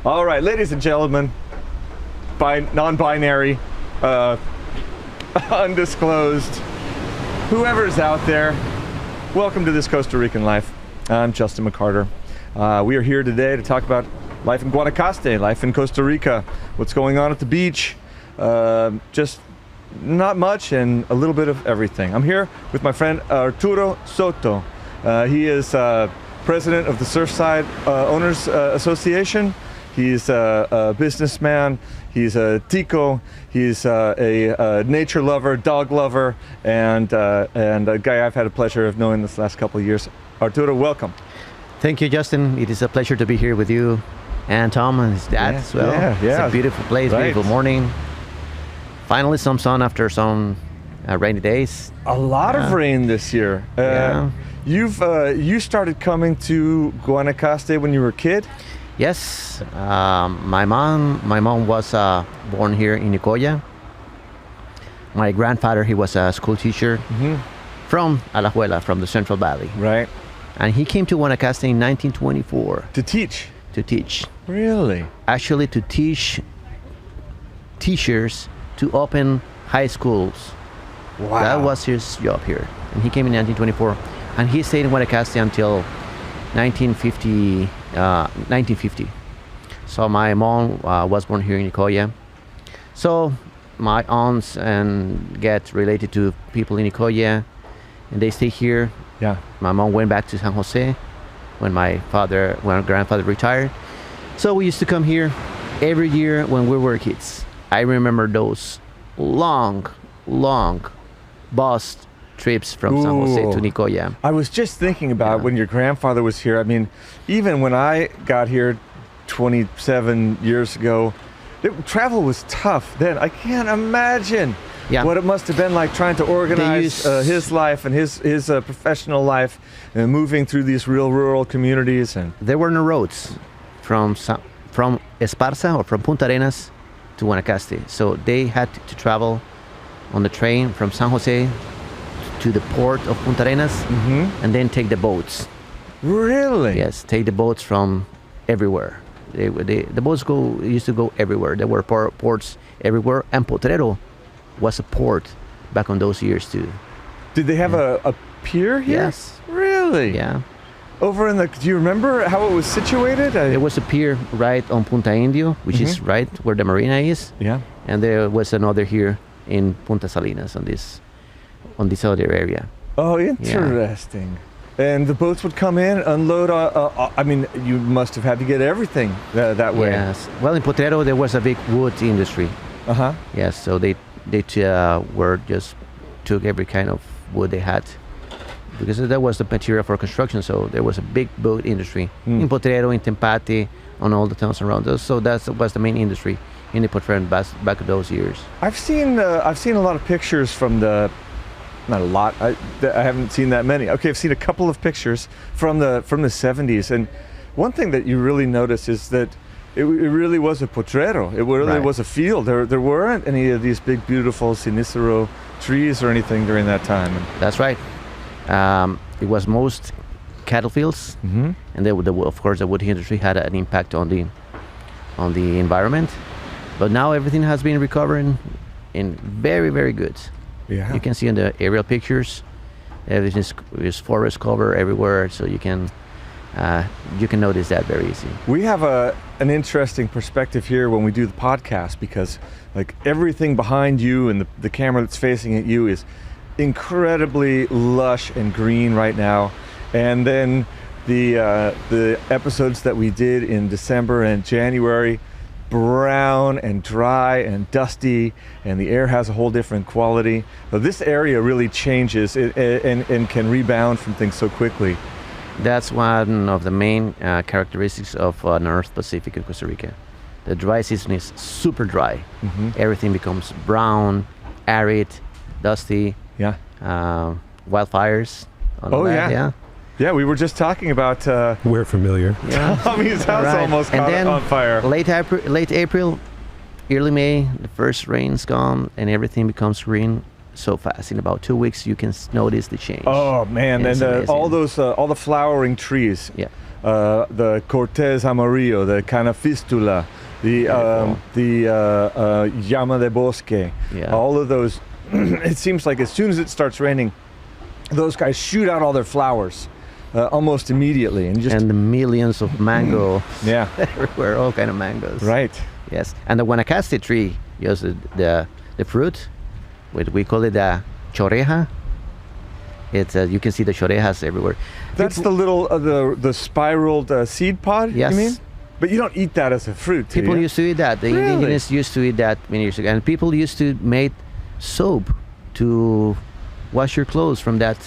All right, ladies and gentlemen, non-binary, undisclosed, whoever's out there, welcome to This Costa Rican Life. I'm Justin McCarter. We are here today to talk about life in Guanacaste, life in Costa Rica, what's going on at the beach, just not much and a little bit of everything. I'm here with my friend Arturo Soto. He is president of the Surfside Owners Association. He's a businessman. He's a Tico. He's a nature lover, dog lover, and a guy I've had a pleasure of knowing this last couple of years. Arturo, welcome. Thank you, Justin. It is a pleasure to be here with you and Tom and his dad as well. Yeah. It's a beautiful place, right. Beautiful morning. Finally, some sun after some rainy days. A lot of rain this year. You started coming to Guanacaste when you were a kid? Yes, my mom was born here in Nicoya. My grandfather, he was a school teacher from Alajuela, from the Central Valley. Right. And he came to Guanacaste in 1924. To teach? To teach. Really? Actually, to teach teachers to open high schools. Wow. That was his job here. And he came in 1924. And he stayed in Guanacaste until 1950. So my mom was born here in Nicoya. So my aunts and get related to people in Nicoya, and they stay here. Yeah. My mom went back to San Jose when my grandfather retired. So we used to come here every year when we were kids. I remember those long bus trips from San Jose to Nicoya. I was just thinking about when your grandfather was here. I mean, even when I got here 27 years ago, travel was tough then. I can't imagine what it must have been like trying to organize his life and his professional life and moving through these real rural communities. And there were no roads from Esparza or from Punta Arenas to Guanacaste. So they had to travel on the train from San Jose to the port of Punta Arenas and then take the boats. Really? Yes, take the boats from everywhere. The boats used to go everywhere. There were ports everywhere, and Potrero was a port back on those years too. Did they have a pier here? Yes. Really? Yeah. Over in do you remember how it was situated? There was a pier right on Punta Indio, which is right where the marina is. Yeah. And there was another here in Punta Salinas on this other area. Oh, interesting. Yeah. And the boats would come in, unload. I mean, you must have had to get everything that way. Yes. Well, in Potrero there was a big wood industry. Yes. So they took every kind of wood they had, because that was the material for construction. So there was a big boat industry in Potrero, in Tempate, on all the towns around us. So that was the main industry in the Potrero back in those years. I've seen a lot of pictures from the. Not a lot. I haven't seen that many. Okay, I've seen a couple of pictures from the 70s, and one thing that you really notice is that it really was a potrero. It really was a field. There weren't any of these big, beautiful sinicero trees or anything during that time. That's right. It was most cattle fields, and of course the wood industry had an impact on the environment. But now everything has been recovering in very, very good. Yeah. You can see in the aerial pictures, everything is forest cover everywhere, so you can notice that very easy. We have an interesting perspective here when we do the podcast, because like everything behind you and the camera that's facing at you is incredibly lush and green right now, and then the episodes that we did in December and January, brown and dry and dusty, and the air has a whole different quality. So this area really changes and can rebound from things so quickly. That's one of the main characteristics of North Pacific in Costa Rica. The dry season is super dry. Everything becomes brown, arid, dusty. Yeah. Wildfires. Yeah, we were just talking about. We're familiar. Yeah. Tommy's house almost caught on fire. Late April, early May, the first rain's gone and everything becomes green so fast. In about 2 weeks, you can notice the change. Oh man, and all the flowering trees. Yeah. the Cortez Amarillo, the Canafistula, the Llama de Bosque. Yeah. All of those. It seems like as soon as it starts raining, those guys shoot out all their flowers almost immediately, and the millions of mango yeah, everywhere, all kind of mangoes. right. Yes, and the Guanacaste tree, yes, the fruit, we call it the choreja. It's you can see the chorejas everywhere. That's the little the spiraled seed pod. Yes. You mean? But you don't eat that as a fruit. Do People you? used to eat that. The Really? indigenous used to eat that many years ago, and people used to make soap to wash your clothes from that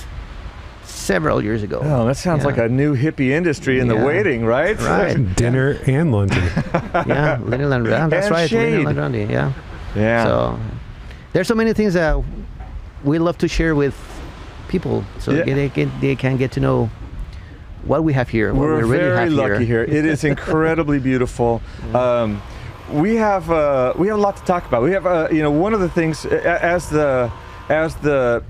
several years ago. Oh, that sounds Yeah. like a new hippie industry in the Yeah. waiting, right? Right. Dinner and luncheon. Yeah, Lenny Landrandi. That's And right, shade. Lenny Landrandi. Yeah. Yeah. So there's so many things that we love to share with people, so Yeah. they can get to know what we have here. What We're we really very have lucky here. It is incredibly beautiful. We have a lot to talk about. We have one of the things as the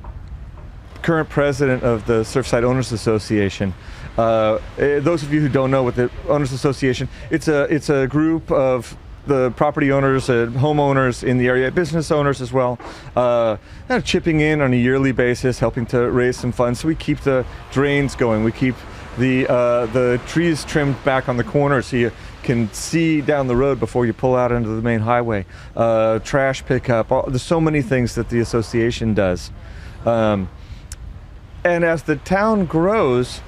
current president of the Surfside Owners Association. Those of you who don't know what the Owners Association, it's a group of the property owners, homeowners in the area, business owners as well, kind of chipping in on a yearly basis, helping to raise some funds. So we keep the drains going. We keep the trees trimmed back on the corner so you can see down the road before you pull out into the main highway. Trash pickup. There's so many things that the association does. And as the town grows,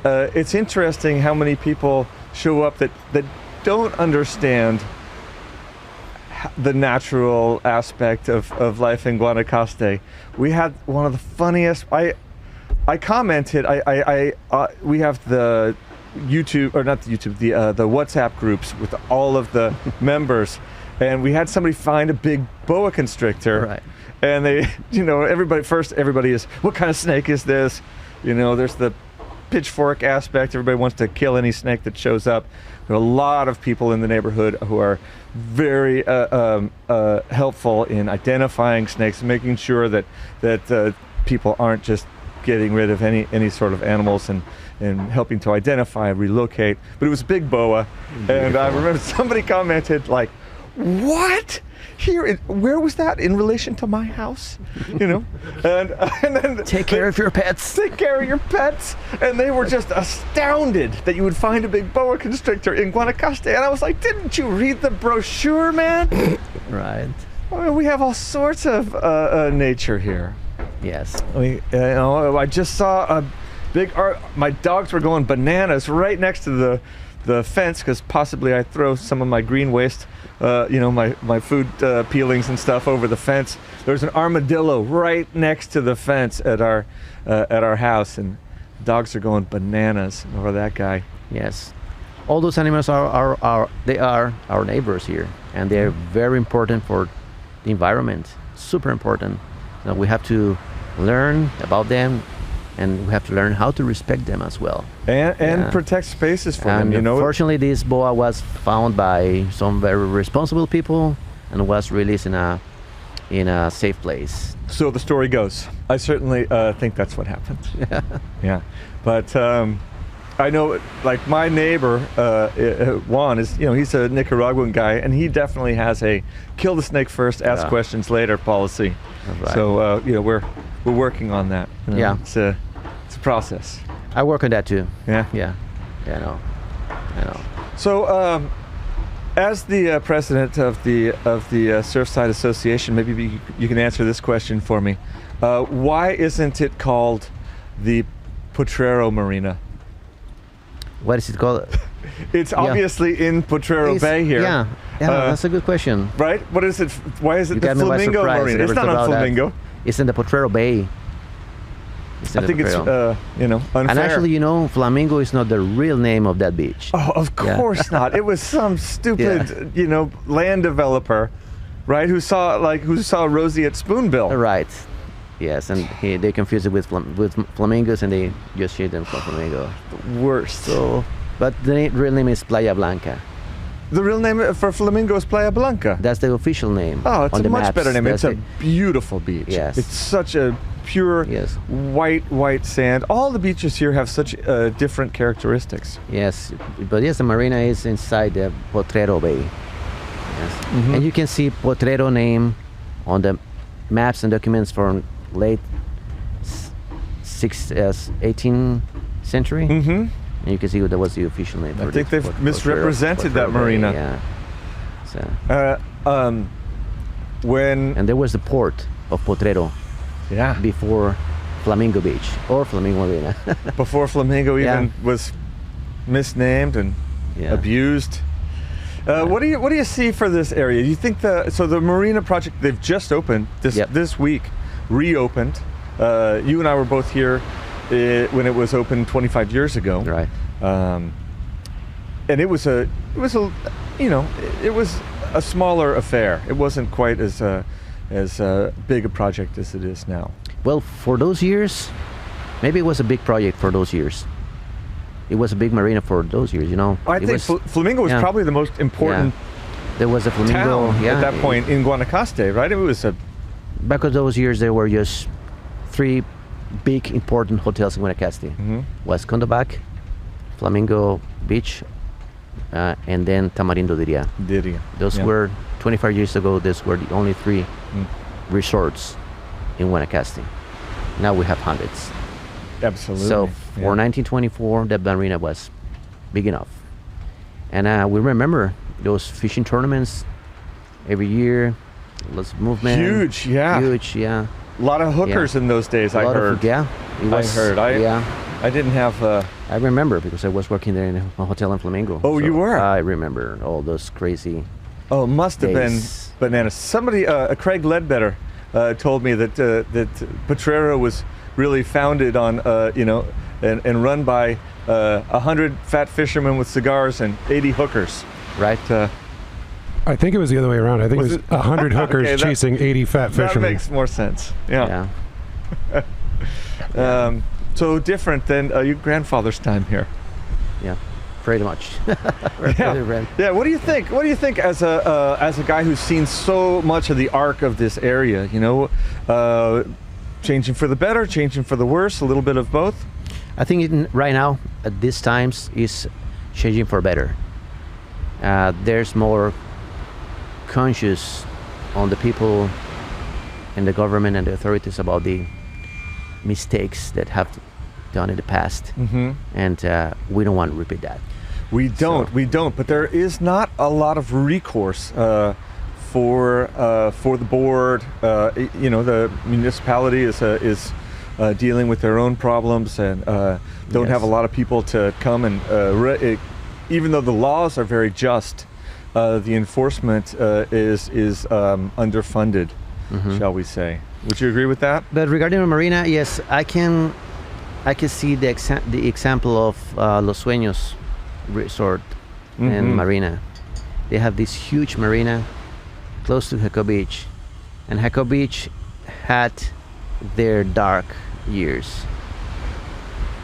it's interesting how many people show up that don't understand the natural aspect of life in Guanacaste. We had one of the funniest. I commented. We have the YouTube, or not the YouTube, the WhatsApp groups with all of the members, and we had somebody find a big boa constrictor. Right. And they, everybody is, what kind of snake is this? There's the pitchfork aspect. Everybody wants to kill any snake that shows up. There are a lot of people in the neighborhood who are very helpful in identifying snakes, making sure that people aren't just getting rid of any sort of animals and helping to identify, relocate. But it was a big boa. And I remember somebody commented like, what? Where was that in relation to my house? And then Take care of your pets. Take care of your pets. And they were just astounded that you would find a big boa constrictor in Guanacaste. And I was like, didn't you read the brochure, man? Right. I mean, we have all sorts of nature here. Yes. I just saw a big my dogs were going bananas right next to the fence because possibly I throw some of my green waste, my food peelings and stuff over the fence. There's an armadillo right next to the fence at our house, and dogs are going bananas over that guy. Yes. All those animals are our neighbors here, and they're very important for the environment. Super important. So we have to learn about them, and we have to learn how to respect them as well. And protect spaces for them. Unfortunately, this boa was found by some very responsible people and was released in a safe place. So the story goes. I certainly think that's what happened. Yeah. But I know, like my neighbor Juan is, he's a Nicaraguan guy, and he definitely has a kill the snake first, ask questions later policy. Right. So we're working on that. Yeah. It's a process. I work on that too. Yeah. Yeah. I know. So as the president of the Surfside Association, maybe you can answer this question for me. Why isn't it called the Potrero Marina? What is it called? It's obviously in Potrero Bay here. Yeah, that's a good question. Right? What is it? Why is it You the got me by Flamingo surprise. I Marina? never It's not thought on about that. Flamingo. It's in the Potrero Bay. I think it's unfair. And actually, Flamingo is not the real name of that beach. Oh, of course not. It was some stupid, land developer, right? Who saw Rosie at Spoonbill. Right. Yes, and they confuse it with flamingos, and they just shoot them for flamingo. The worst. So, but the real name is Playa Blanca. The real name for Flamingo is Playa Blanca. That's the official name. Oh, it's on a the much maps. better name. That's It's a beautiful beach. Yes. It's such a pure Yes. white sand. All the beaches here have such different characteristics. Yes, but yes, the marina is inside the Potrero Bay. Yes. And you can see Potrero name on the maps and documents from late 18th century. And you can see that was the official name. I think they've misrepresented that marina. Yeah. So. And there was the port of Potrero. Yeah. Before Flamingo Beach or Flamingo Marina. Before Flamingo even was misnamed and abused. What do you see for this area? Do you think the marina project they've just opened this week, reopened? You and I were both here when it was opened 25 years ago. Right. And it was a smaller affair. It wasn't quite as big a project as it is now. Well, for those years, maybe it was a big project for those years. It was a big marina for those years, you know. I think Flamingo was probably the most important there was a Flamingo town at that point in Guanacaste, right? It was back in those years, there were just 3 big important hotels in Guanacaste. Was Condobac, Flamingo Beach, and then Tamarindo Diria. Those were 25 years ago. Those were the only 3 resorts in Guanacaste. Now we have hundreds. Absolutely. So for 1924, the marina was big enough, and we remember those fishing tournaments every year. Lots of movement. Huge, yeah. A lot of hookers in those days. I heard. I didn't have. I remember because I was working there in a hotel in Flamingo. Oh, so you were? I remember all those crazy. Oh, it must have been bananas. Somebody, Craig Ledbetter, told me that Potrero was really founded on, and run by 100 fat fishermen with cigars and 80 hookers. Right. I think it was the other way around. I think it was 100 hookers chasing 80 fat fishermen. That makes more sense. Yeah. So different than your grandfather's time here. Yeah, pretty much. Yeah. What do you think? What do you think as a guy who's seen so much of the arc of this area? You know, changing for the better, changing for the worse, a little bit of both. I think right now at these times is changing for better. There's more conscious on the people and the government and the authorities about the mistakes that have done in the past, and we don't want to repeat that. We don't. But there is not a lot of recourse for the board. The municipality is dealing with their own problems and don't have a lot of people to come and even though the laws are very just, the enforcement is underfunded, shall we say? Would you agree with that? But regarding the marina, yes, I can see the example of Los Sueños Resort and Marina. They have this huge marina close to Jaco Beach, and Jaco Beach had their dark years.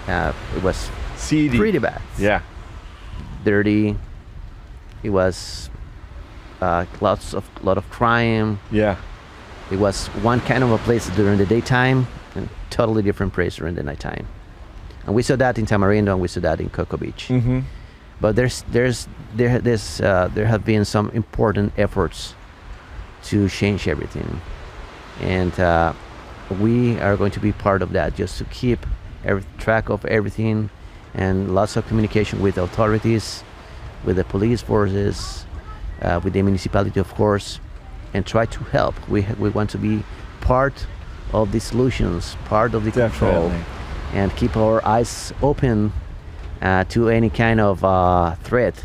It was seedy, pretty bad. Yeah, dirty. It was lot of crime. Yeah. It was one kind of a place during the daytime and totally different place during the nighttime. And we saw that in Tamarindo and we saw that in Jaco Beach. But there have been some important efforts to change everything. And we are going to be part of that, just to keep track of everything and lots of communication with authorities, with the police forces, with the municipality, of course, and try to help. We want to be part of the solutions, part of the control, and keep our eyes open to any kind of threat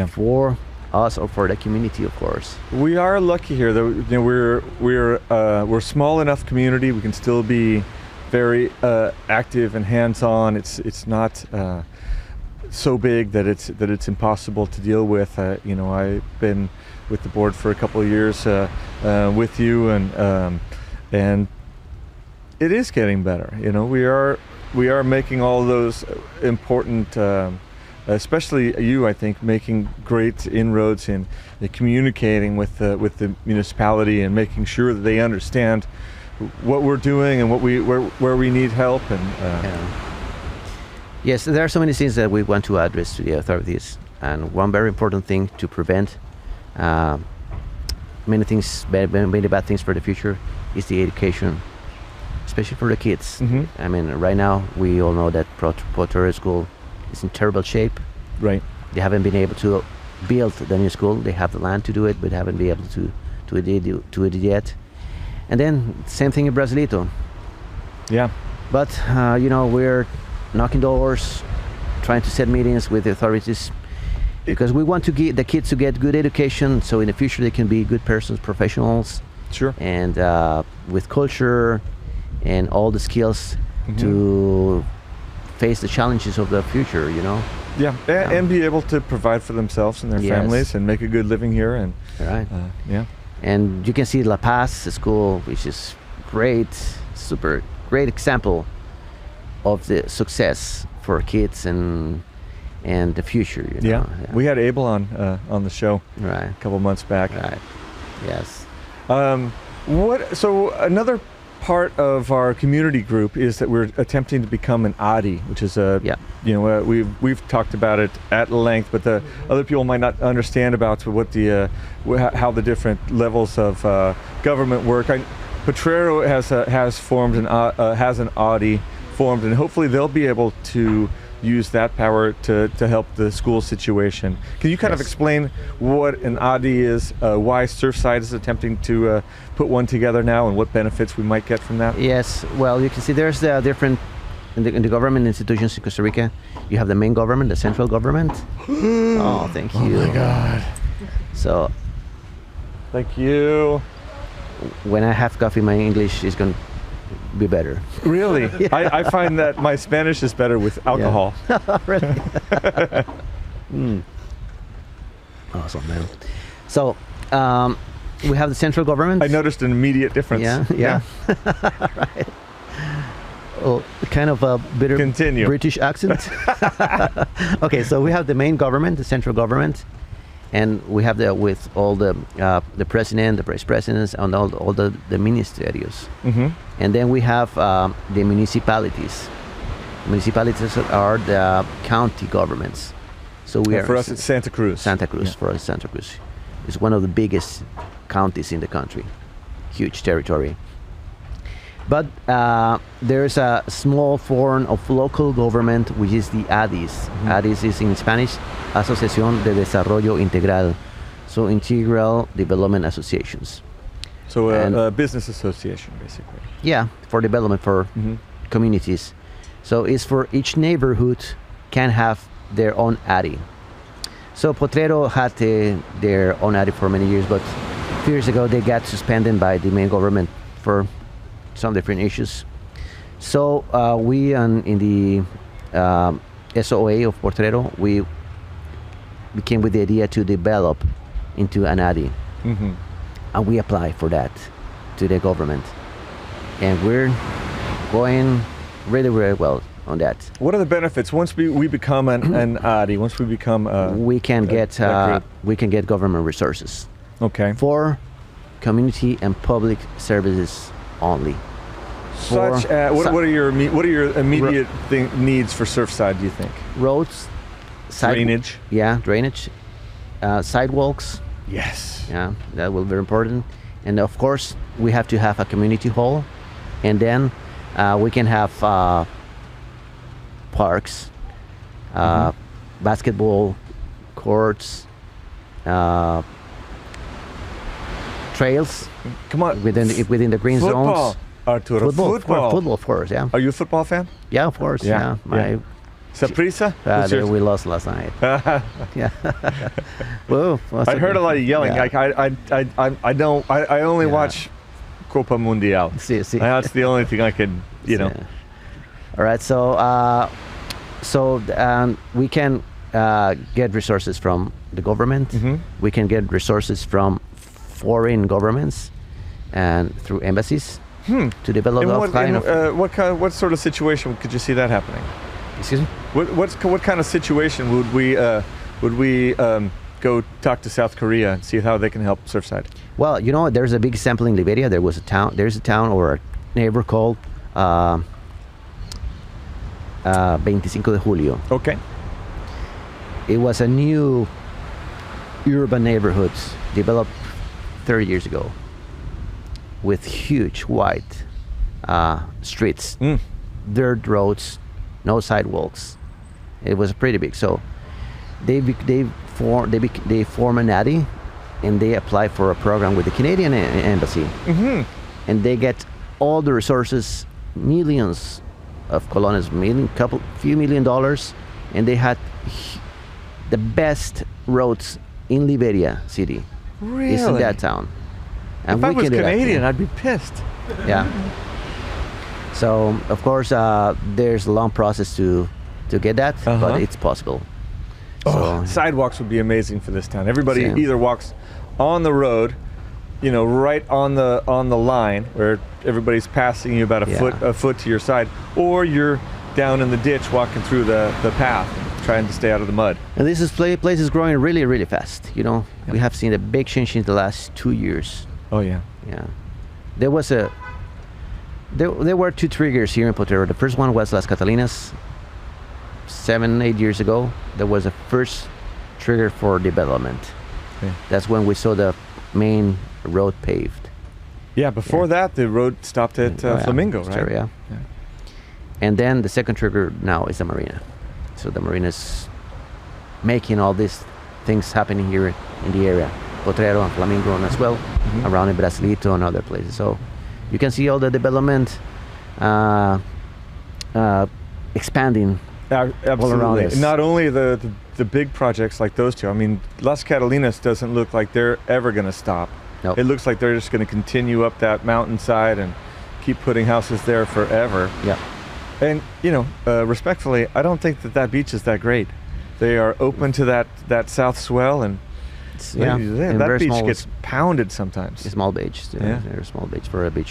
for us or for the community, of course. We are lucky here that we're a small enough community. We can still be very active and hands-on. It's not so big that it's impossible to deal with. I've been with the board for a couple of years with you, and it is getting better. We are making all those important, especially you, I think, making great inroads in communicating with the municipality and making sure that they understand what we're doing and where we need help and. Yes, there are so many things that we want to address to the authorities, and one very important thing to prevent many bad things for the future is the education, especially for the kids. Mm-hmm. I mean, right now we all know that Potrero School is in terrible shape. Right. They haven't been able to build the new school. They have the land to do it, but haven't been able to do it yet. And then same thing in Brasilito. Yeah. But we're knocking doors, trying to set meetings with the authorities, because we want to get the kids to get good education, so in the future they can be good persons, professionals. Sure. And with culture and all the skills to face the challenges of the future, Yeah, and be able to provide for themselves and their families and make a good living here. And right. Yeah. And you can see La Paz school, which is great, super great example of the success for kids and the future. Yeah. We had Abel on the show a couple months back. Right. Yes. So another part of our community group is that we're attempting to become an ADI, which is we've talked about it at length, but the other people might not understand about what how the different levels of government work. Potrero has formed has an ADI formed, and hopefully they'll be able to use that power to help the school situation. Can you kind of explain what an ADI is, why Surfside is attempting to put one together now, and what benefits we might get from that? Yes, well, you can see there's the different, in the government institutions in Costa Rica, you have the main government, the central government. Oh, thank you. Oh my God. So. Thank you. When I have coffee, my English is going to be better. Really? Yeah. I find that my Spanish is better with alcohol. Yeah. Really? Awesome, man. So we have the central government. I noticed an immediate difference. Yeah. Right. Oh, kind of a bitter British accent. Okay, so we have the main government, the central government, and we have with all the president, the vice presidents, and all the ministerios. Mm-hmm. And then we have the municipalities. Municipalities are the county governments. So for us, it's Santa Cruz. Santa Cruz, for us, Santa Cruz. It's one of the biggest counties in the country. Huge territory. But there's a small form of local government, which is the ADIs. Mm-hmm. ADIs is in Spanish, Asociación de Desarrollo Integral. So Integral Development Associations. So a business association, basically. Yeah, for development, for communities. So it's for each neighborhood can have their own ADI. So Potrero had their own ADI for many years, but a few years ago they got suspended by the main government for some different issues. So we in the SOA of Potrero, we became with the idea to develop into an ADI. Mm-hmm. And we apply for that to the government. And we're going really, really well on that. What are the benefits once we become an ADI? Once we become we can get government resources. Okay. For community and public services only. Such what are your immediate needs for Surfside, do you think? Roads, drainage. Yeah, drainage, sidewalks. Yes. Yeah, that will be very important. And of course, we have to have a community hall, and then we can have parks, basketball courts, trails. Come on, within the green football. zones. Arturo, football, of course. Yeah. Are you a football fan? Yeah, of course. Yeah. Saprissa? We lost last night. Yeah. Whoa. I heard a lot of yelling. Yeah. I only watch Copa Mundial. Sí. That's the only thing I can, All right. So we can get resources from the government. Mm-hmm. We can get resources from foreign governments and through embassies to develop what sort of situation could you see that happening? Excuse me? What kind of situation would we go talk to South Korea and see how they can help Surfside? Well, there's a big example in Liberia. There's a town or a neighbor called 25 de Julio. Okay. It was a new urban neighborhood developed 30 years ago with huge white streets, dirt roads, no sidewalks. It was pretty big. So they form a natty, and they apply for a program with the Canadian embassy, and they get all the resources, millions of colones, few $1 million, and they had the best roads in Liberia City. Really? It's in that town. And if I was Canadian, I'd be pissed. Yeah. So of course, there's a long process to get that, but it's possible. So, sidewalks would be amazing for this town. Everybody either walks on the road, right on the line where everybody's passing you about a foot to your side, or you're down in the ditch walking through the path, trying to stay out of the mud. And this place is growing really, really fast. We have seen a big change in the last 2 years. Oh yeah. Yeah. There were two triggers here in Potrero. The first one was Las Catalinas. 7-8 years ago, there was a first trigger for development. Okay. That's when we saw the main road paved. Yeah, before that, the road stopped at Flamingo, right? Sure, yeah. And then the second trigger now is the marina. So the marina is making all these things happening here in the area. Potrero and Flamingo and as well, around in Brasilito and other places. So you can see all the development expanding Absolutely. all around us. Not only the big projects like those two. I mean, Las Catalinas doesn't look like they're ever going to stop. Nope. It looks like they're just going to continue up that mountainside and keep putting houses there forever. Yeah. And respectfully, I don't think that beach is that great. They are open to that south swell, and that beach gets pounded sometimes. A small beach. They're a small beach for a big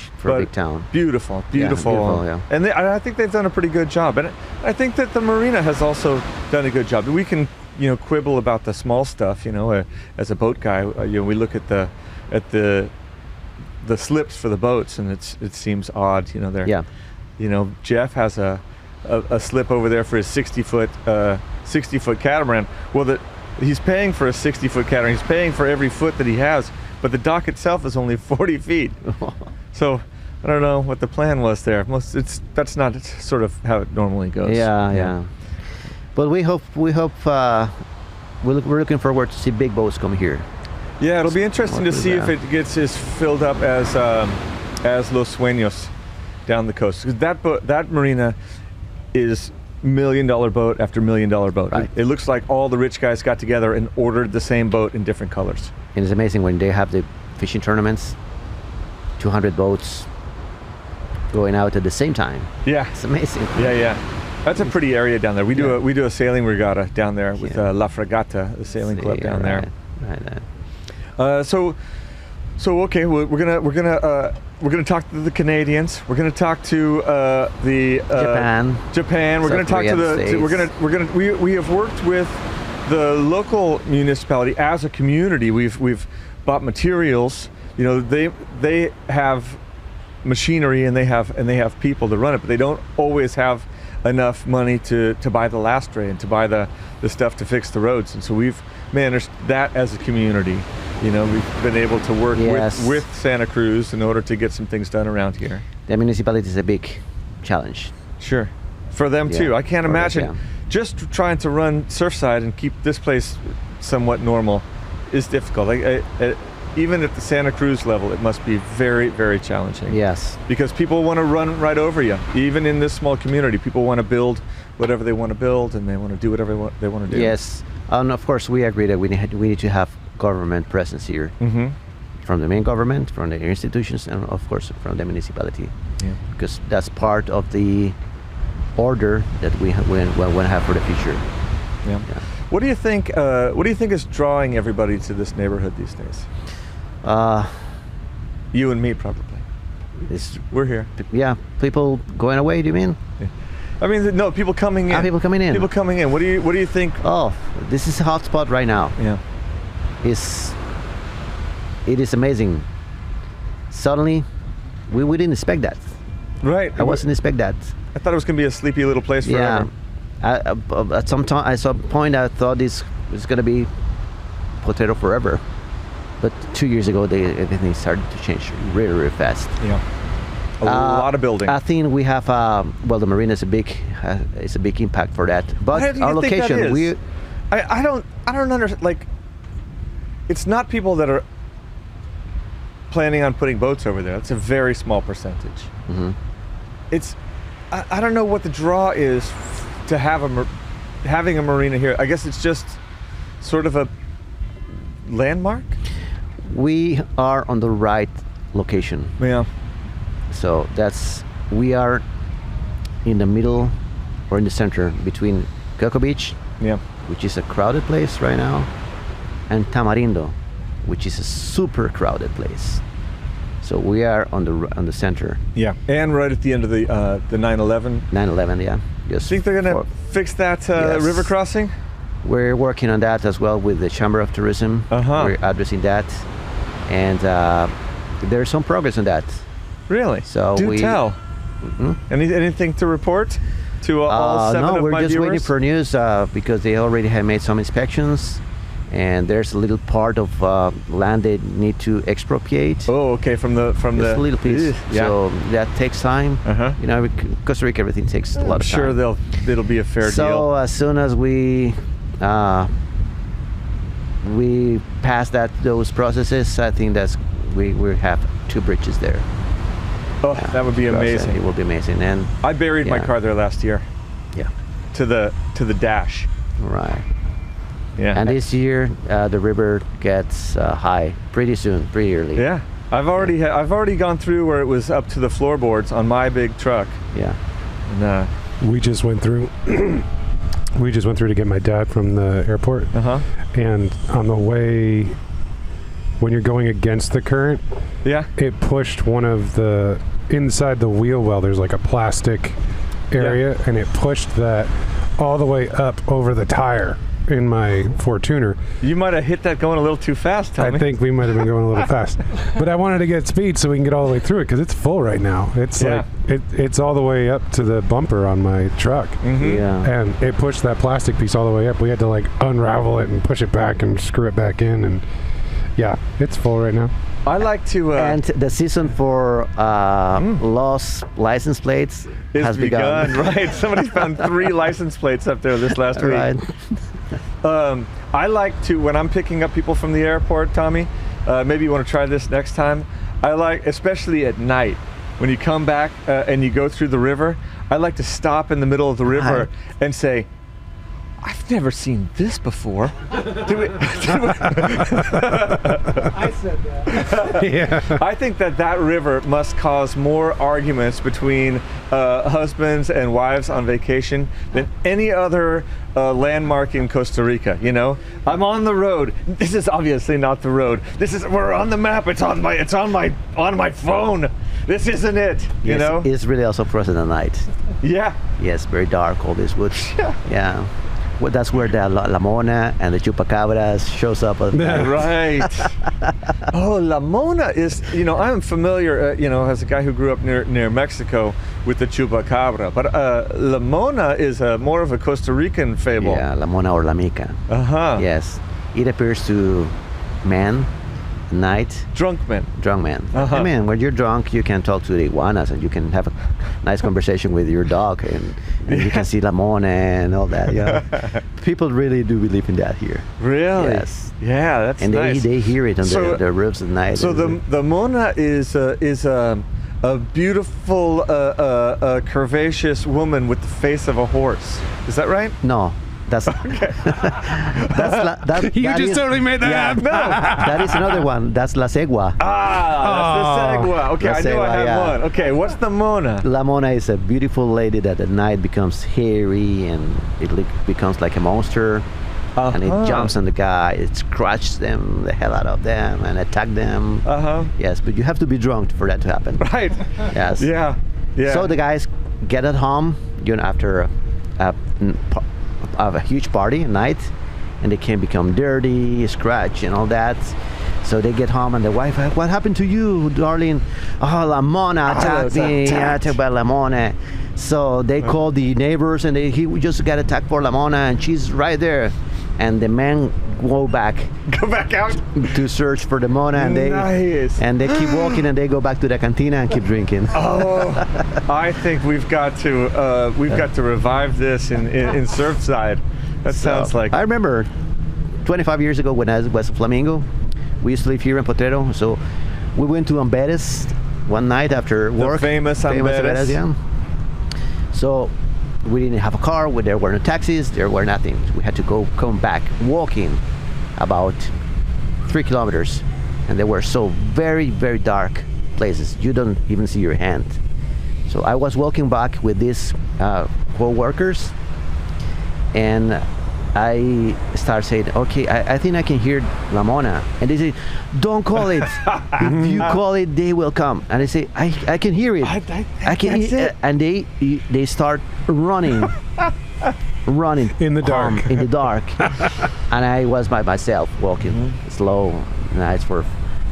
town. Beautiful. Yeah. And I think they've done a pretty good job. And I think that the marina has also done a good job. We can quibble about the small stuff. As a boat guy, we look at the slips for the boats, and it seems odd. Jeff has a slip over there for his 60-foot catamaran. Well, he's paying for a 60-foot catamaran. He's paying for every foot that he has, but the dock itself is only 40 feet. So I don't know what the plan was there. That's not sort of how it normally goes. Yeah. But we're looking forward to see big boats come here. Yeah, it'll be interesting to see if it gets as filled up as Los Sueños down the coast. Because that marina is $1 million boat after $1 million boat. Right. It looks like all the rich guys got together and ordered the same boat in different colors. And it's amazing when they have the fishing tournaments, 200 boats going out at the same time. Yeah. It's amazing. Yeah. That's a pretty area down there. We do a sailing regatta down there with La Fregata, the sailing club down there. Right. So okay, we're gonna talk to the Canadians. We're gonna talk to Japan. We're gonna talk to we have worked with the local municipality as a community. We've bought materials. They have machinery and they have people to run it, but they don't always have enough money to buy the lastre and to buy the stuff to fix the roads. And so we've managed that as a community. We've been able to work with Santa Cruz in order to get some things done around here. The municipality is a big challenge. Sure. For them too. I can't imagine just trying to run Surfside and keep this place somewhat normal is difficult. Even at the Santa Cruz level, it must be very, very challenging. Yes. Because people want to run right over you. Even in this small community, people want to build whatever they want to build, and they want to do whatever they want to do. Yes. And of course, we agree that we need to have government presence here, from the main government, from the institutions, and of course from the municipality, because that's part of the order that we want to have for the future. Yeah. What do you think? What do you think is drawing everybody to this neighborhood these days? You and me, probably. We're here. Yeah, people going away. Do you mean? Yeah. I mean, no, people coming in. People coming in. People coming in. What do you think? Oh, this is a hot spot right now. Yeah. It is amazing. Suddenly, we didn't expect that. Right. I wasn't expect that. I thought it was going to be a sleepy little place forever. Yeah. At some point, I thought this was going to be Potrero forever. But 2 years ago, everything started to change really, really fast. Yeah. A lot of building. I think we have, the marina is a big impact for that. But our location, I don't understand. Like, it's not people that are planning on putting boats over there. It's a very small percentage. Mm-hmm. It's, I don't know what the draw is to have having a marina here. I guess it's just sort of a landmark. We are on the right location. Yeah. So we are in the middle or in the center between Cocoa Beach, which is a crowded place right now, and Tamarindo, which is a super crowded place. So we are on the center. Yeah, and right at the end of the 9/11. 9/11, yeah. Yes. Think they're gonna fix that river crossing? We're working on that as well with the Chamber of Tourism. We're addressing that, and there's some progress on that. Really? So do tell. Mm-hmm. Anything to report to all 7 of my viewers? No, we're just waiting for news because they already have made some inspections. And there's a little part of land they need to expropriate. Oh, okay, from the just a little piece. Yeah. So that takes time. You know, Costa Rica, everything takes a lot of time. I'm sure it'll be a fair deal. So as soon as we pass those processes, I think we have 2 bridges there. Oh, that would be amazing. It will be amazing. And I buried my car there last year. Yeah. To the dash. Right. Yeah. And this year, the river gets high pretty soon, pretty early. Yeah. I've already gone through where it was up to the floorboards on my big truck. Yeah. And, we just went through. We just went through to get my dad from the airport. And on the way, when you're going against the current, it pushed one of the inside the wheel well. There's like a plastic area, and it pushed that all the way up over the tire in my Fortuner. You might have hit that going a little too fast, Tommy. I think we might have been going a little fast, but I wanted to get speed so we can get all the way through it because it's full right now. It's like it's all the way up to the bumper on my truck. And it pushed that plastic piece all the way up. We had to like unravel it and push it back and screw it back in, and it's full right now. I like to and the season for lost license plates has begun. Right, somebody found 3 license plates up there this last week. Right. I like to, when I'm picking up people from the airport, Tommy, maybe you want to try this next time. I like, especially at night, when you come back and you go through the river, I like to stop in the middle of the river and say, I've never seen this before. I said that. I think that river must cause more arguments between husbands and wives on vacation than any other landmark in Costa Rica. You know, I'm on the road. This is obviously not the road. We're on the map. It's on my phone. This isn't it. You know, it's really also for us at night. Yeah. Yes, very dark. All these woods. Yeah. Well, that's where the La Mona and the Chupacabras shows up. Right. Oh, La Mona is, I'm familiar, as a guy who grew up near Mexico with the Chupacabra. But La Mona is more of a Costa Rican fable. Yeah, La Mona or La Mica. Yes. It appears to men at night. Drunk men. I mean, when you're drunk, you can talk to the iguanas and you can have a nice conversation with your dog and you can see La Mona and all that. Yeah. People really do believe in that here. Really? Yes. Yeah, that's nice. And they hear it on their roofs at night. So the Mona is a beautiful, curvaceous woman with the face of a horse. Is that right? No. That's okay. You just totally made that up. No, that is another one. That's La Segua. That's the Segua. Okay, I knew I had one. Okay, what's the Mona? La Mona is a beautiful lady that at night becomes hairy and it becomes like a monster. And it jumps on the guy, it scratches the hell out of them and attack them. Yes, but you have to be drunk for that to happen. Right. Yes. Yeah. So the guys get at home, after a huge party at night, and they can become dirty, scratch, and all that. So they get home and the wife, what happened to you, darling? Oh, La Mona attacked me. Yeah, attacked by La Mona. So they call the neighbors and he just got attacked for La Mona and she's right there. And the men go back out to search for the Mona, and they keep walking and they go back to the cantina and keep drinking. Oh, I think we've got to revive this in Surfside. That sounds like. I remember 25 years ago when I was a Flamingo, we used to live here in Potrero, so we went to Amberes one night after work. The famous Amberes. Yeah. So we didn't have a car, there were no taxis, there were nothing. We had to come back walking about 3 kilometers, and they were so very, very dark places. You don't even see your hand. So I was walking back with these co-workers, and I start saying, okay, I think I can hear La Mona. And they say, don't call it. If you call it, they will come. And I say, I can hear it. I can hear it. And they start running in the dark. In the dark. And I was by myself walking slow, nice for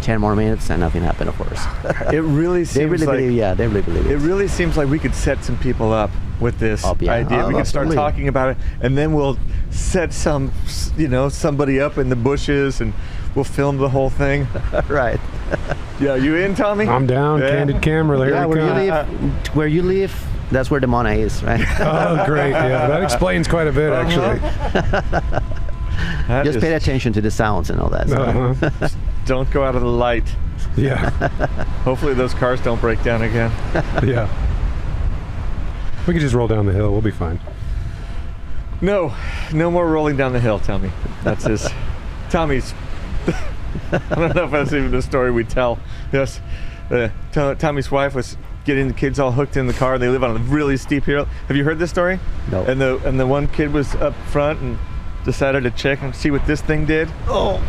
10 more minutes, and nothing happened, of course. It really seems they really believe it. It really seems like we could set some people up with this idea. We can start talking about it, and then we'll set somebody up in the bushes, and we'll film the whole thing. Right. Yeah, you in, Tommy? I'm down. Yeah. Candid camera. Here where you live, that's where the Mona is, right? Oh, great. Yeah, that explains quite a bit, actually. Just pay attention to the sounds and all that. Uh-huh. Don't go out of the light. Yeah. Hopefully those cars don't break down again. Yeah. We can just roll down the hill. We'll be fine. No more rolling down the hill, Tommy. That's his. Tommy's. I don't know if that's even the story we tell. Yes. Tommy's wife was getting the kids all hooked in the car. They live on a really steep hill. Have you heard this story? No. And the one kid was up front and decided to check and see what this thing did. Oh.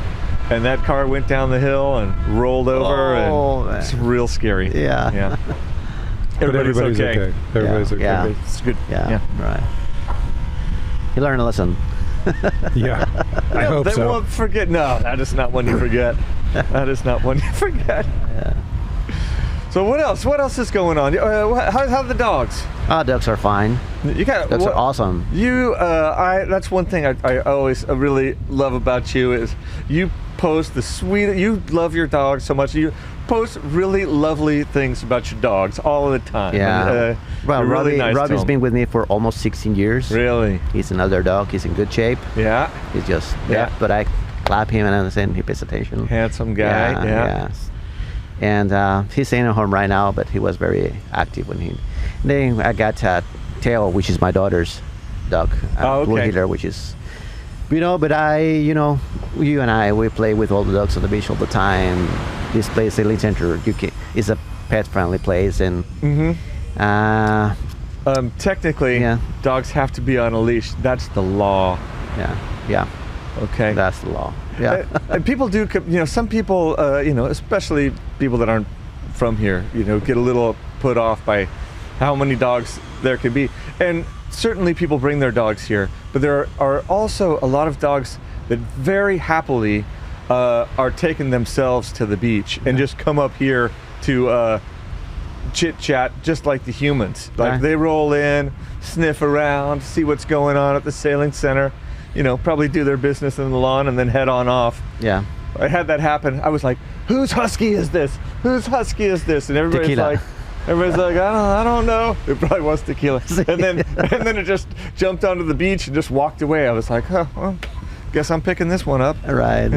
And that car went down the hill and rolled over, and it's real scary. Yeah. Yeah. Everybody's okay. Everybody's okay. Yeah. It's good. Yeah. Right. You learn a lesson. Yeah. I hope they so. They won't forget. No, that is not one you forget. That is not one you forget. Yeah. So what else? What else is going on? How are the dogs? Dogs are fine. Dogs are awesome. That's one thing I always really love about you is you post you love your dog so much. You post really lovely things about your dogs all the time. Yeah. Well, Robbie's been with me for almost 16 years. Really? He's an elder dog. He's in good shape. Yeah. He's just but I clap him and I understand he pays attention. Handsome guy. Yeah. And he's staying at home right now, but he was very active when Then I got Teo, which is my daughter's dog. Blue Healer, which is, but you and I, we play with all the dogs on the beach all the time. This place, Sailing Center, is a pet-friendly place, and technically, dogs have to be on a leash. That's the law. Yeah. Okay. That's the law. Yeah. And people do, some people, especially people that aren't from here, get a little put off by how many dogs there could be. And certainly people bring their dogs here, but there are also a lot of dogs that very happily are taking themselves to the beach and just come up here to chit chat just like the humans. Like they roll in, sniff around, see what's going on at the sailing center. Probably do their business in the lawn and then head on off. Yeah. I had that happen. I was like, whose husky is this? Whose husky is this? And everybody's like, I don't know. It probably was tequila. And then it just jumped onto the beach and just walked away. I was like, well, guess I'm picking this one up. Right.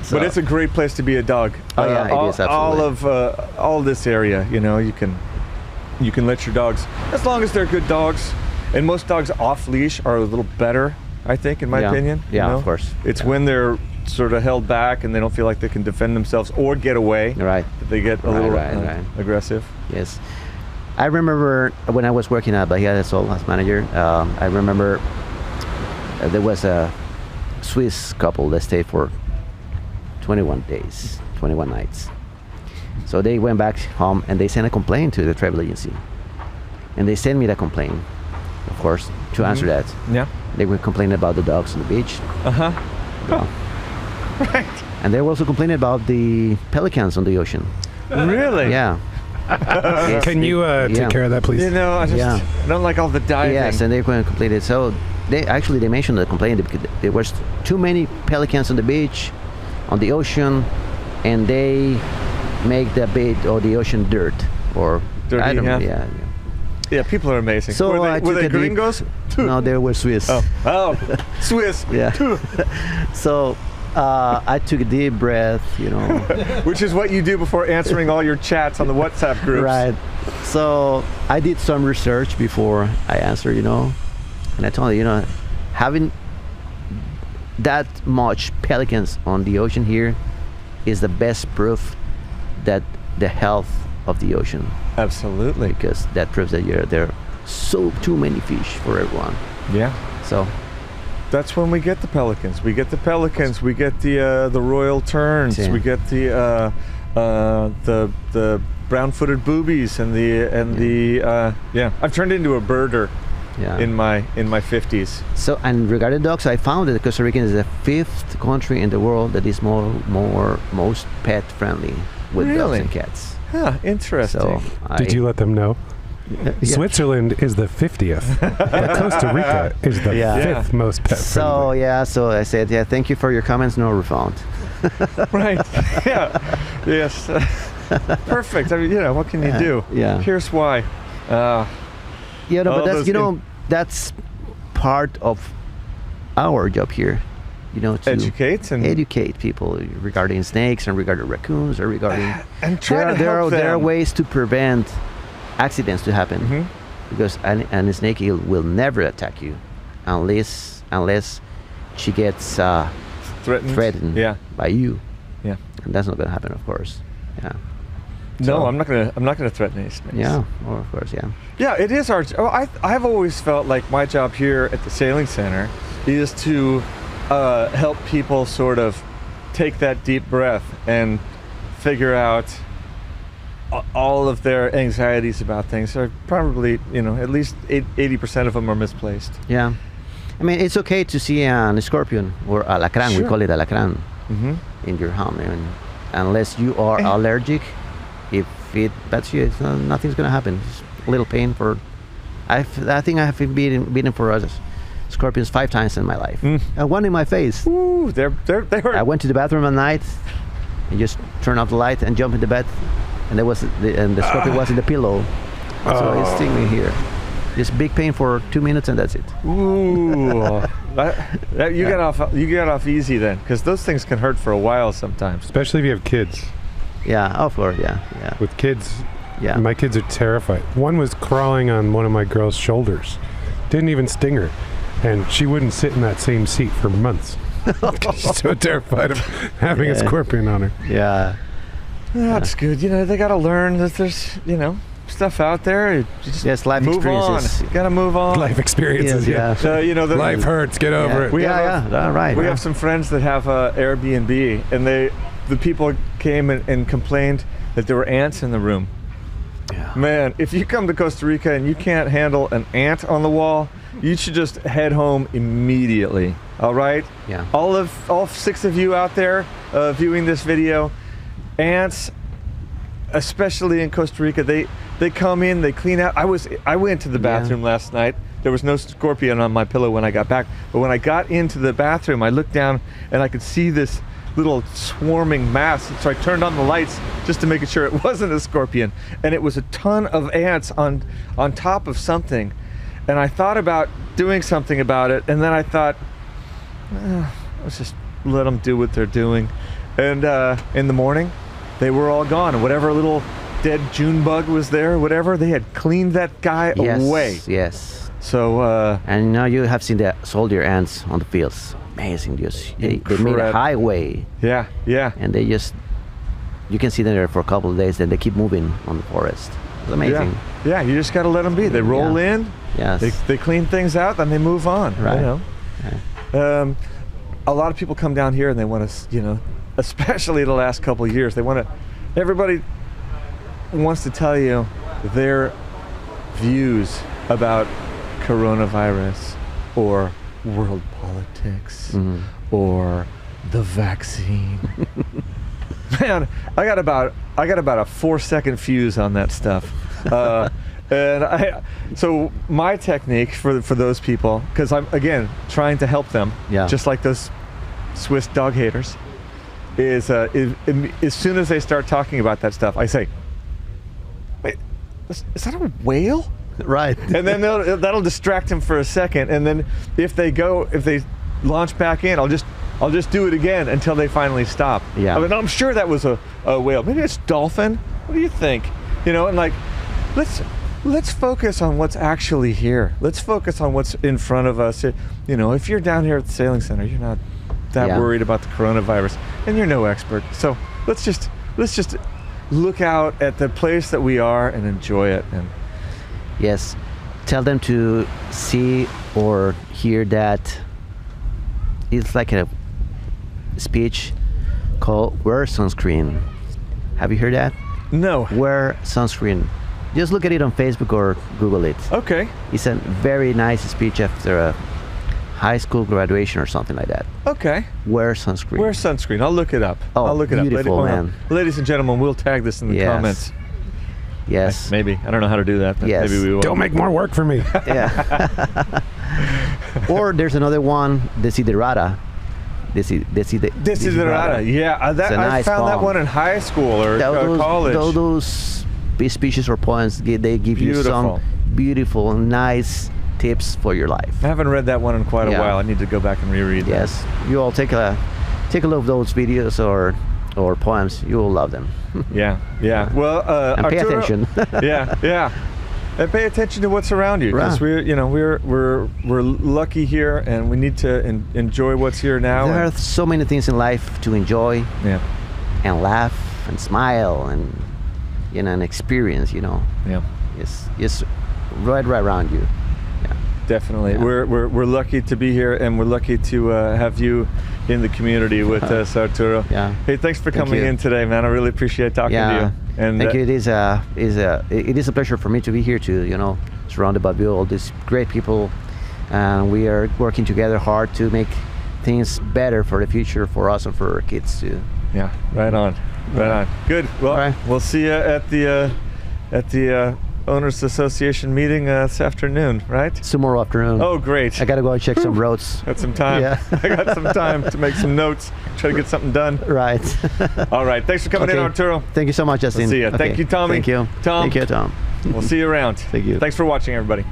So. But it's a great place to be a dog. Oh yeah, it is absolutely. All of this area, you can let your dogs, as long as they're good dogs. And most dogs off leash are a little better, I think, in my opinion. Yeah, of course. It's when they're sort of held back and they don't feel like they can defend themselves or get away. Right. That they get a little aggressive. Yes. I remember when I was working at Bahia del Sol as manager, I remember there was a Swiss couple that stayed for 21 days, 21 nights. So they went back home and they sent a complaint to the travel agency. And they sent me the complaint, of course, to answer that. Yeah. They were complaining about the dogs on the beach. Uh-huh. So, Right. And they're also complaining about the pelicans on the ocean. Really? Yeah. Can you take care of that, please? You know, I don't like all the diving. Yes, and they're going to complain it. So they mentioned the complaint because there was too many pelicans on the beach, on the ocean, and they make the beach or the ocean dirt or dirty. I don't know. Yeah. Yeah, people are amazing. So were they gringos? No, they were Swiss. Oh, Swiss. Yeah. So I took a deep breath, you know. Which is what you do before answering all your chats on the WhatsApp groups. Right. So I did some research before I answered, you know. And I told you, you know, having that much pelicans on the ocean here is the best proof that the health of the ocean. Absolutely. Because that proves that there are so too many fish for everyone. Yeah. So that's when we get the pelicans. We get the pelicans. We get the royal terns. Yeah. We get the brown-footed boobies and the I've turned into a birder. Yeah. In my 50s. So, and regarding dogs, I found that Costa Rica is the 5th country in the world that is most pet friendly with dogs and cats. Huh, interesting. So did you let them know? Yeah. Switzerland is the 50th, but Costa Rica is the 5th most pet friendly. So I said, thank you for your comments, no refund. Right. Yeah. Yes. Perfect. I mean, what can you do? Yeah. Here's why. But that's that's part of our job here, to educate people regarding snakes and regarding raccoons or regarding and try to help them. There are ways to prevent accidents to happen, because a snake will never attack you unless she gets threatened by you. Yeah, and that's not going to happen, of course. Yeah. No, I'm not gonna threaten any snakes. Yeah, well, of course, yeah. Yeah, it is our. I've always felt like my job here at the Sailing Center is to help people sort of take that deep breath and figure out all of their anxieties about things. Are probably, at least 80% of them are misplaced. Yeah, I mean, it's okay to see a scorpion or alacrán. Sure. We call it alacrán in your home, unless you are allergic. If it bites you, nothing's gonna happen. It's a little pain for. I think I have been beaten for scorpions 5 times in my life. One in my face. Ooh, they hurt. I went to the bathroom at night and just turned off the light and jumped in the bed, and the scorpion was in the pillow, so it sting me here. Just big pain for 2 minutes and that's it. Ooh, you get off easy then, because those things can hurt for a while sometimes. Especially if you have kids. Yeah, of course, yeah. With kids, my kids are terrified. One was crawling on one of my girls' shoulders. Didn't even sting her. And she wouldn't sit in that same seat for months. She's so terrified of having a scorpion on her. Yeah. That's good. They got to learn that there's, stuff out there. You just life move experiences. on. You got to move on. Life experiences, life hurts, get over it. We have some friends that have Airbnb, and the people came and complained that there were ants in the room. Yeah. Man, if you come to Costa Rica and you can't handle an ant on the wall, you should just head home immediately. All right? Yeah. All 6 of you out there viewing this video, ants, especially in Costa Rica, they come in, they clean out. I went to the bathroom last night. There was no scorpion on my pillow when I got back, but when I got into the bathroom, I looked down and I could see this little swarming mass, so I turned on the lights just to make sure it wasn't a scorpion, and it was a ton of ants on top of something, and I thought about doing something about it, and then I thought, let's just let them do what they're doing. And in the morning, they were all gone, and whatever little dead June bug was there, whatever, they had cleaned that guy away. Yes. So and now you have seen the soldier ants on the fields. Amazing, they made a highway. Yeah. And you can see them there for a couple of days, then they keep moving on the forest. It's amazing. Yeah, you just got to let them be. They roll in. Yes. They clean things out, then they move on. Right. A lot of people come down here and they want to, especially the last couple of years, everybody wants to tell you their views about coronavirus or world politics or The vaccine. Man, I got about a 4-second fuse on that stuff. So my technique for those people, because I'm again trying to help them, just like those Swiss dog haters, is as soon as they start talking about that stuff, I say, "Wait, is that a whale?" Right. And then that'll distract them for a second, and then if they launch back in, I'll just do it again until they finally stop. Yeah. I mean, I'm sure that was a whale. Maybe it's dolphin. What do you think? And like, let's focus on what's actually here. Let's focus on what's in front of us. If you're down here at the sailing center, you're not that worried about the coronavirus, and you're no expert. So let's just look out at the place that we are and enjoy it. And yes, tell them to see or hear that. It's like a speech called "Wear Sunscreen." Have you heard that? No. Wear sunscreen. Just look at it on Facebook or Google it. Okay. It's a very nice speech after a high school graduation or something like that. Okay. Wear sunscreen. Wear sunscreen. I'll look it up. Oh, I'll look it beautiful, up. man. Ladies and gentlemen, we'll tag this in the comments. Yes. Maybe. I don't know how to do that, but yes. maybe we will. Don't make more work for me. Yeah. Or there's another one, Desiderata. Desiderata. Yeah, I found that one in high school or college. Those speeches or poems, they give you some beautiful, nice tips for your life. I haven't read that one in quite a while. I need to go back and reread that. Yes, you all take a look at those videos or poems. You will love them. Yeah. Well, and pay Arturo, attention. yeah. And pay attention to what's around you, because we're lucky here, and we need to enjoy what's here now. There are so many things in life to enjoy, and laugh and smile and and experience. Yeah. It's right around you. Yeah. Definitely. Yeah. We're lucky to be here, and we're lucky to have you in the community with us, Arturo. Yeah. Hey, thanks for coming in today, man. I really appreciate talking to you. And thank you. It is a pleasure for me to be here too. Surrounded by all these great people, and we are working together hard to make things better for the future for us and for our kids too. Yeah. Right on. Good. Well, we'll see you at the Owners Association meeting this afternoon, right? Tomorrow afternoon. Oh, great. I gotta go check some roads. Got some time. Yeah. I got some time to make some notes, try to get something done. Right. All right. Thanks for coming in, Arturo. Thank you so much, Justin. We'll see you. Okay. Thank you, Tommy. Thank you. Tom. Thank you, Tom. We'll see you around. Thank you. Thanks for watching, everybody.